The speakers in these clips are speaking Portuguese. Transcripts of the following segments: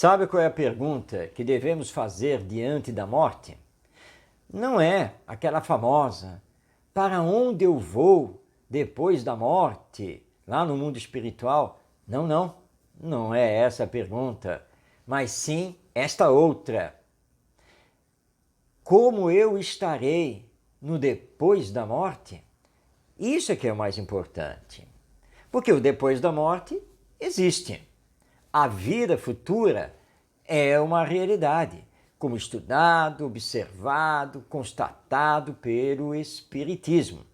Sabe qual é a pergunta que devemos fazer diante da morte? Não é aquela famosa: para onde eu vou depois da morte, lá no mundo espiritual? Não, não. Não é essa a pergunta, mas sim esta outra: como eu estarei no depois da morte? Isso é que é o mais importante. Porque o depois da morte existe. A vida futura é uma realidade, como estudado, observado, constatado pelo Espiritismo.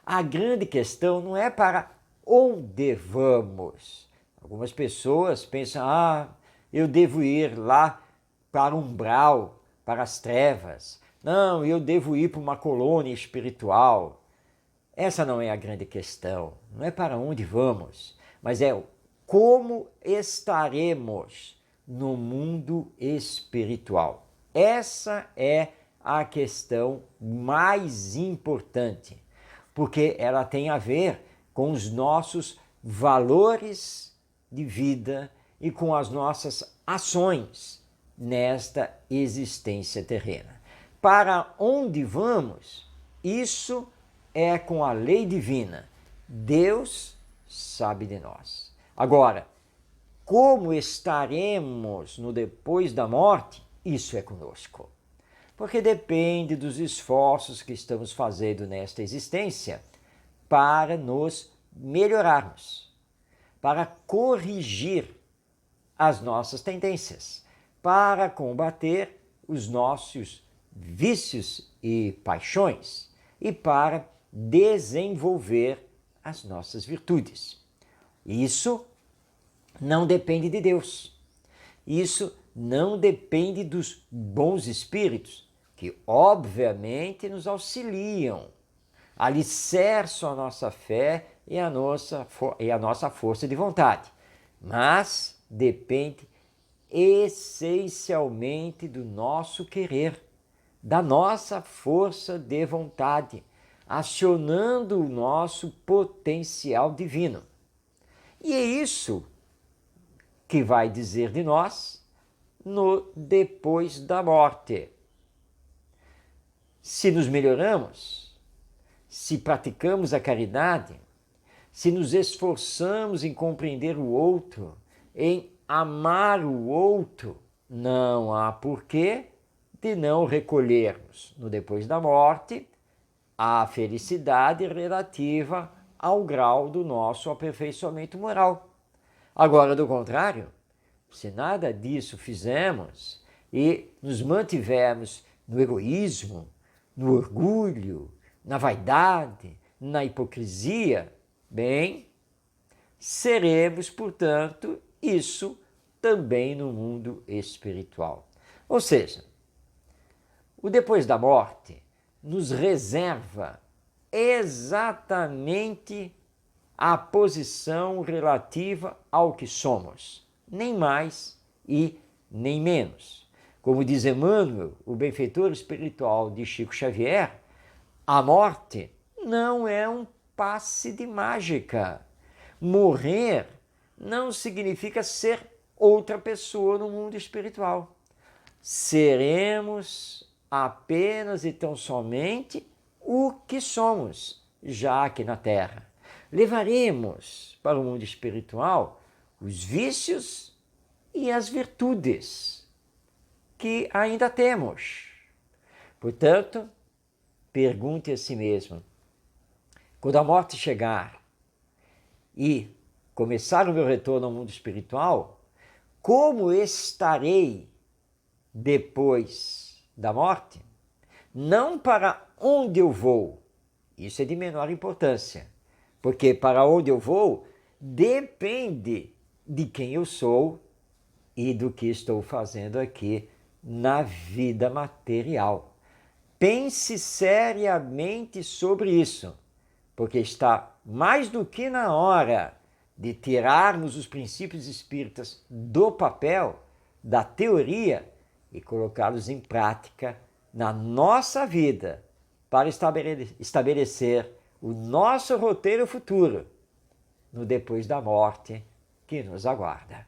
A grande questão não é para onde vamos. Algumas pessoas pensam: eu devo ir lá para o umbral, para as trevas. Não, eu devo ir para uma colônia espiritual. Essa não é a grande questão, não é para onde vamos, mas é como estaremos no mundo espiritual. Essa é a questão mais importante, porque ela tem a ver com os nossos valores de vida e com as nossas ações nesta existência terrena. Para onde vamos? Isso é com a lei divina. Deus sabe de nós. Agora, como estaremos no depois da morte? Isso é conosco. Porque depende dos esforços que estamos fazendo nesta existência para nos melhorarmos, para corrigir as nossas tendências, para combater os nossos vícios e paixões e para desenvolver as nossas virtudes. Isso não depende de Deus. Isso não depende dos bons espíritos, que obviamente nos auxiliam, alicerçam a nossa fé e a nossa força de vontade. Mas depende essencialmente do nosso querer, da nossa força de vontade, acionando o nosso potencial divino. E é isso que vai dizer de nós no depois da morte. Se nos melhoramos, se praticamos a caridade, se nos esforçamos em compreender o outro, em amar o outro, não há porquê de não recolhermos no depois da morte a felicidade relativa ao grau do nosso aperfeiçoamento moral. Agora, do contrário, se nada disso fizermos e nos mantivermos no egoísmo, no orgulho, na vaidade, na hipocrisia, bem, seremos, portanto, isso também no mundo espiritual. Ou seja, o depois da morte nos reserva exatamente a posição relativa ao que somos, nem mais e nem menos. Como diz Emmanuel, o benfeitor espiritual de Chico Xavier, a morte não é um passe de mágica. Morrer não significa ser outra pessoa no mundo espiritual. Seremos apenas e tão somente o que somos, já aqui na Terra. Levaremos para o mundo espiritual os vícios e as virtudes que ainda temos. Portanto, pergunte a si mesmo: quando a morte chegar e começar o meu retorno ao mundo espiritual, como estarei depois da morte? Não para onde eu vou, isso é de menor importância, porque para onde eu vou depende de quem eu sou e do que estou fazendo aqui na vida material. Pense seriamente sobre isso, porque está mais do que na hora de tirarmos os princípios espíritas do papel, da teoria, e colocá-los em prática na nossa vida para estabelecer o nosso roteiro futuro no depois da morte que nos aguarda.